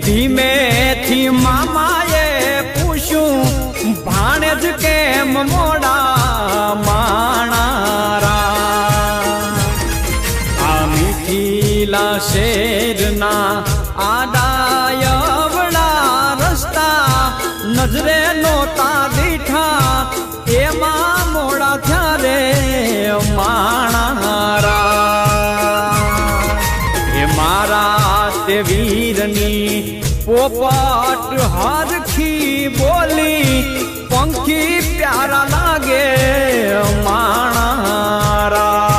ધીમેથી મામાએ પૂછ્યું ભાણેજ કેમ મોડા માણારા આ મીઠીલા શેરના આડાયવડા રસ્તા નજરે નોતા દીઠા એમાં મોડા થયા રે માણારા એ મારા તે વીરની પોપટ હરખી બોલી પંખી પ્યારા લાગે માણારા